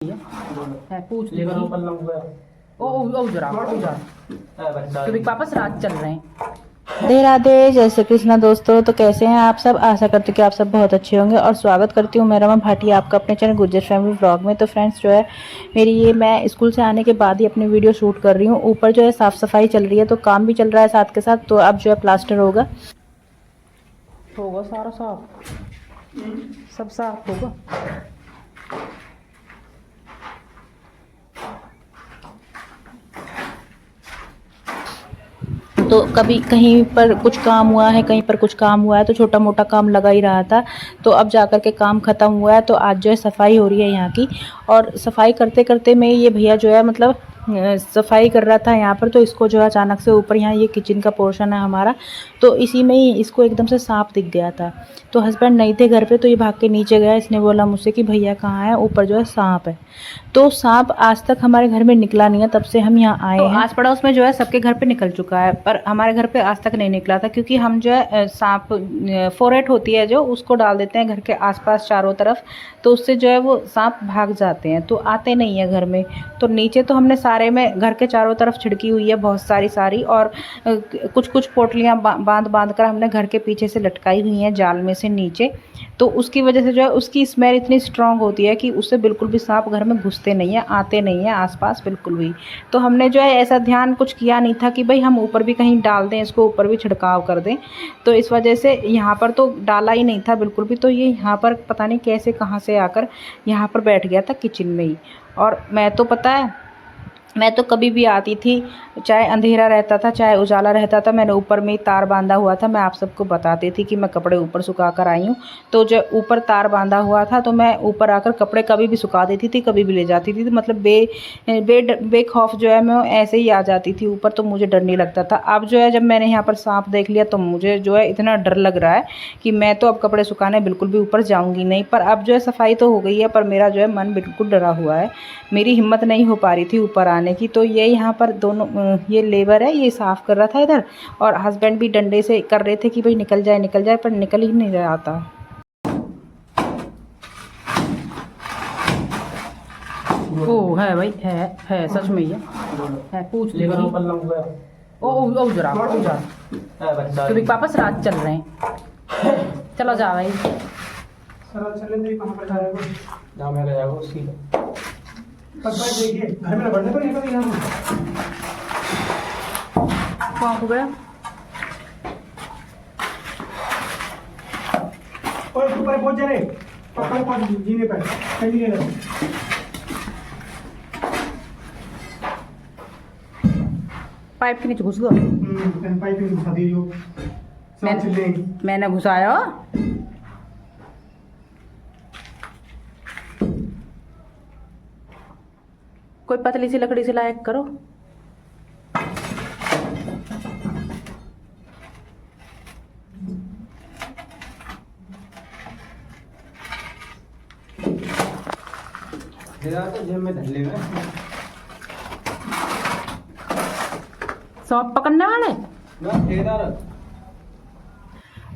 है पूछ ले ओ जरा क्योंकि वापस रात चल रहे हैं। राधे राधे, जय श्री कृष्णा दोस्तों। तो कैसे हैं आप सब? आशा करती हूँ कि आप सब बहुत अच्छे होंगे और स्वागत करती हूँ मैं रमा भाटिया आपका अपने चैनल गुज्जर फैमिली व्लॉग में। तो फ्रेंड्स जो है मेरी ये मैं स्कूल से आने के बाद ही अपनी वीडियो शूट कर रही हूँ। ऊपर जो है साफ़ सफाई चल रही है, तो काम भी चल रहा है साथ के साथ। तो अब जो है प्लास्टर होगा सारा साफ, सब साफ होगा। तो कभी कहीं पर कुछ काम हुआ है, कहीं पर कुछ काम हुआ है, तो छोटा मोटा काम लगा ही रहा था। तो अब जाकर के काम ख़त्म हुआ है। तो आज जो है सफाई हो रही है यहाँ की, और सफाई करते करते में ये भैया जो है मतलब सफाई कर रहा था यहाँ पर। तो इसको जो है अचानक से ऊपर, यहाँ ये किचन का पोर्शन है हमारा, तो इसी में ही इसको एकदम से सांप दिख गया था। तो हस्बैंड नहीं थे घर पे, तो ये भाग के नीचे गया। इसने बोला मुझसे कि भैया कहाँ है, ऊपर जो है सांप है। तो सांप आज तक हमारे घर में निकला नहीं है, तब से हम यहाँ आए हैं। आस पड़ोस में जो है सबके घर पे निकल चुका है, पर हमारे घर पे आज तक नहीं निकला था, क्योंकि हम जो है सांप फोरेट होती है जो, उसको डाल देते हैं घर के आसपास चारों तरफ, तो उससे जो है वो सांप भाग जाते हैं, तो आते नहीं है घर में। तो नीचे तो हमने सारे में घर के चारों तरफ छिड़की हुई है बहुत सारी, और कुछ कुछ पोटलियाँ बांध बांध कर हमने घर के पीछे से लटकाई हुई हैं जाल में से नीचे। तो उसकी वजह से जो है उसकी स्मेल इतनी स्ट्रांग होती है कि उससे बिल्कुल भी सांप घर में घुसते नहीं है, आते नहीं है आसपास बिल्कुल भी। तो हमने जो है ऐसा ध्यान कुछ किया नहीं था कि भाई हम ऊपर भी कहीं डाल दें, इसको ऊपर भी छिड़काव कर दें। तो इस वजह से यहाँ पर तो डाला ही नहीं था बिल्कुल भी। तो ये यहाँ पर पता नहीं कैसे कहाँ से आकर यहाँ पर बैठ गया था किचन में ही। और मैं तो पता है, मैं तो कभी भी आती थी, चाहे अंधेरा रहता था चाहे उजाला रहता था, मैंने ऊपर में ही तार बांधा हुआ था। मैं आप सबको बताती थी कि मैं कपड़े ऊपर सुखा कर आई हूँ। तो जो ऊपर तार बांधा हुआ था, तो मैं ऊपर आकर कपड़े कभी भी सुखा देती थी, कभी भी ले जाती थी। तो मतलब बेखौफ जो है मैं ऐसे ही आ जाती थी ऊपर, तो मुझे डर नहीं लगता था। अब जो है जब मैंने यहाँ पर सांप देख लिया, तो मुझे जो है इतना डर लग रहा है कि मैं तो अब कपड़े सुखाने बिल्कुल भी ऊपर जाऊँगी नहीं। पर अब जो है सफाई तो हो गई है, पर मेरा जो है मन बिल्कुल डरा हुआ है, मेरी हिम्मत नहीं हो पा रही थी ऊपर आने की। तो ये यहाँ पर दोनों ये लेबर है, ये साफ़ कर रहा था इधर, और हस्बैंड भी डंडे से कर रहे थे कि भाई निकल जाए, पर निकल ही नहीं रहा था। ओ है भाई, है सच में ये है, पूछ ले ओ जरा क्योंकि वापस रात चल रहे हैं। चलो जा भाई, देखिए घर में बढ़ने पर कहाँ हो गया? और ऊपर पहुंच जा रहे, पकड़ पहुंच जीने पर कहीं नहीं लगे। पाइप के नीचे घुस गया। पाइप में घुसा दी हो, मैंने घुसाया। कोई पतली सी लकड़ी से लायक करो। सांप पकड़ने वाले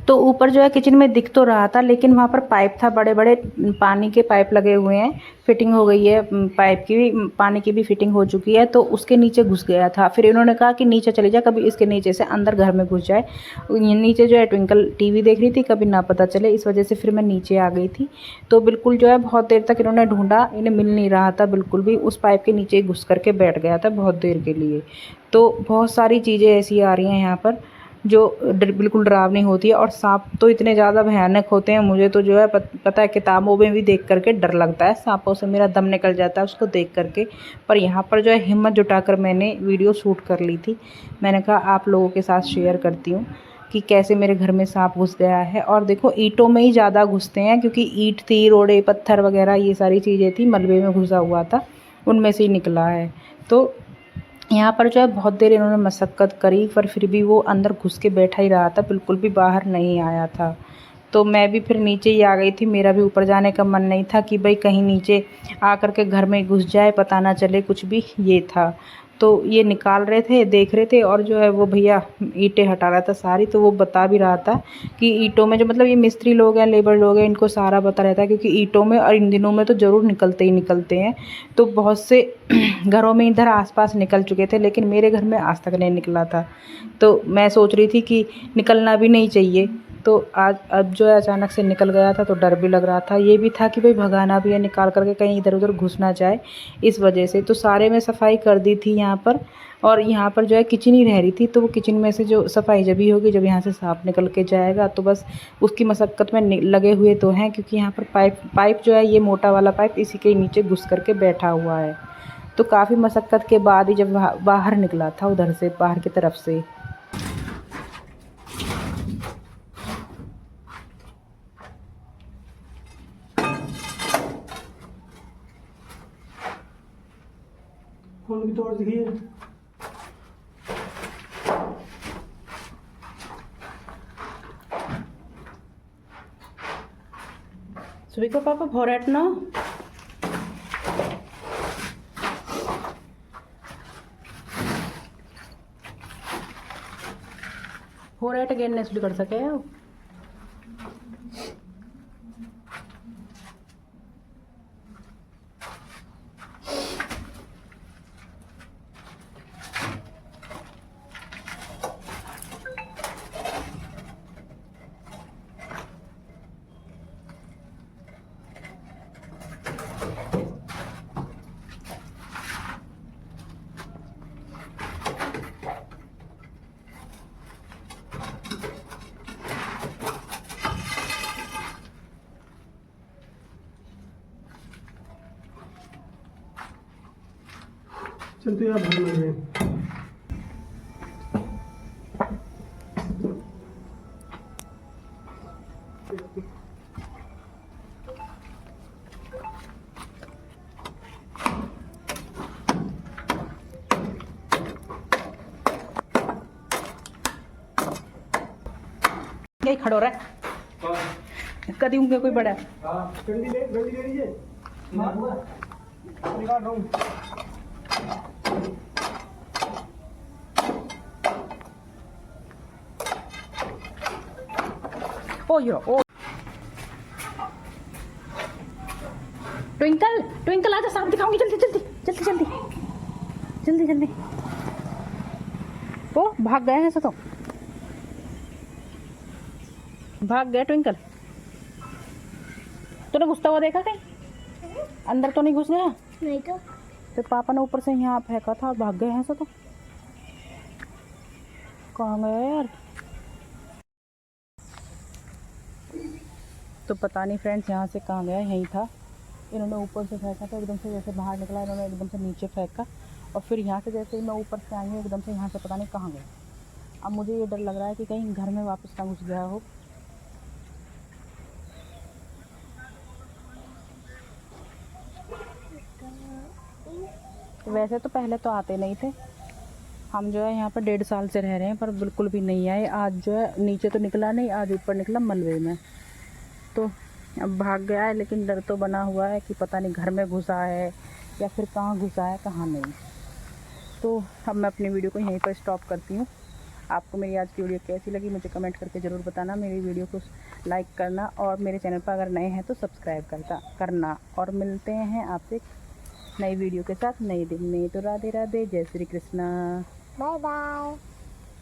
तो ऊपर जो है किचन में दिख तो रहा था, लेकिन वहाँ पर पाइप था, बड़े बड़े पानी के पाइप लगे हुए हैं, फिटिंग हो गई है पाइप की भी, पानी की भी फिटिंग हो चुकी है। तो उसके नीचे घुस गया था। फिर इन्होंने कहा कि नीचे चले जा, कभी इसके नीचे से अंदर घर में घुस जाए। नीचे जो है ट्विंकल टीवी देख रही थी, कभी ना पता चले, इस वजह से फिर मैं नीचे आ गई थी। तो बिल्कुल जो है बहुत देर तक इन्होंने ढूंढा, इन्हें मिल नहीं रहा था बिल्कुल भी। उस पाइप के नीचे घुस करके बैठ गया था बहुत देर के लिए। तो बहुत सारी चीज़ें ऐसी आ रही हैं यहाँ पर जो बिल्कुल डरावनी होती है। और सांप तो इतने ज़्यादा भयानक होते हैं, मुझे तो जो है पता है, किताबों में भी देख करके डर लगता है, सांपों से मेरा दम निकल जाता है उसको देख करके। पर यहाँ पर जो है हिम्मत जुटाकर मैंने वीडियो शूट कर ली थी। मैंने कहा आप लोगों के साथ शेयर करती हूँ कि कैसे मेरे घर में सांप घुस गया है। और देखो ईंटों में ही ज़्यादा घुसते हैं, क्योंकि ईंट थी, रोड़े पत्थर वगैरह ये सारी चीज़ें थी, मलबे में घुसा हुआ था, उनमें से ही निकला है। तो यहाँ पर जो है बहुत देर इन्होंने मशक्क़त करी, पर फिर भी वो अंदर घुस के बैठा ही रहा था, बिल्कुल भी बाहर नहीं आया था। तो मैं भी फिर नीचे ही आ गई थी, मेरा भी ऊपर जाने का मन नहीं था कि भाई कहीं नीचे आ कर के घर में घुस जाए, पता ना चले कुछ भी, ये था। तो ये निकाल रहे थे, देख रहे थे, और जो है वो भैया ईंटें हटा रहा था सारी। तो वो बता भी रहा था कि ईंटों में जो मतलब ये मिस्त्री लोग हैं, लेबर लोग हैं, इनको सारा पता रहता है, क्योंकि ईंटों में और इन दिनों में तो ज़रूर निकलते ही निकलते हैं। तो बहुत से घरों में इधर आसपास निकल चुके थे, लेकिन मेरे घर में आज तक नहीं निकला था। तो मैं सोच रही थी कि निकलना भी नहीं चाहिए। तो आज अब जो है अचानक से निकल गया था, तो डर भी लग रहा था। ये भी था कि भाई भगाना भी है, निकाल करके कहीं इधर उधर घुस ना जाए, इस वजह से। तो सारे में सफाई कर दी थी यहाँ पर, और यहाँ पर जो है किचन ही रह रही थी। तो वो किचन में से जो सफाई जब ही होगी, जब यहाँ से सांप निकल के जाएगा, तो बस उसकी मशक्क़त में लगे हुए तो हैं, क्योंकि यहाँ पर पाइप जो है, ये मोटा वाला पाइप इसी के नीचे घुस करके बैठा हुआ है। तो काफ़ी मशक्क़त के बाद ही जब बाहर निकला था, उधर से बाहर की तरफ से। खोल के तोड़ दिखिए। सुबह को पापा भोरेट ना भोरेट गेन ने सुली कर सके हो। चलते यार भर लग गए। यही खड़ो रहा कदी होंगे कोई बड़ा गंदी ले लीजिए। निकाल रहा हूँ। ओ यो ओ ट्विंकल ट्विंकल आजा, सांप दिखाऊंगी, जल्दी जल्दी जल्दी जल्दी जल्दी जल्दी। ओ भाग गए हैं ऐसा, तो भाग गए ट्विंकल। तूने घुसता हुआ देखा कहीं? अंदर तो नहीं घुस गया? नहीं तो पापा ने ऊपर से यहाँ फेंका था और भाग गए हैं ऐसा। तो कहाँ गया यार? तो पता नहीं फ्रेंड्स यहाँ से कहाँ गया, यहीं था। इन्होंने ऊपर से फेंका था, एकदम से जैसे बाहर निकला, इन्होंने एकदम से नीचे फेंका, और फिर यहाँ से जैसे मैं ऊपर से आई हूँ, एकदम से यहाँ से पता नहीं कहाँ गया। अब मुझे ये डर लग रहा है कि कहीं घर में वापस ना घुस गया हो। वैसे तो पहले तो आते नहीं थे, हम जो है यहाँ पर 1.5 साल से रह रहे हैं, पर बिल्कुल भी नहीं आए। आज जो है नीचे तो निकला नहीं, आज ऊपर निकला मलबे में। तो अब भाग गया है, लेकिन डर तो बना हुआ है कि पता नहीं घर में घुसा है या फिर कहाँ घुसा है कहाँ नहीं। तो अब मैं अपनी वीडियो को यहीं पर स्टॉप करती हूँ। आपको मेरी आज की वीडियो कैसी लगी मुझे कमेंट करके ज़रूर बताना। मेरी वीडियो को लाइक करना, और मेरे चैनल पर अगर नए हैं तो सब्सक्राइब करना। और मिलते हैं आपसे नई वीडियो के साथ नए दिन में। तो राधे राधे, जय श्री कृष्णा, बाय बाय।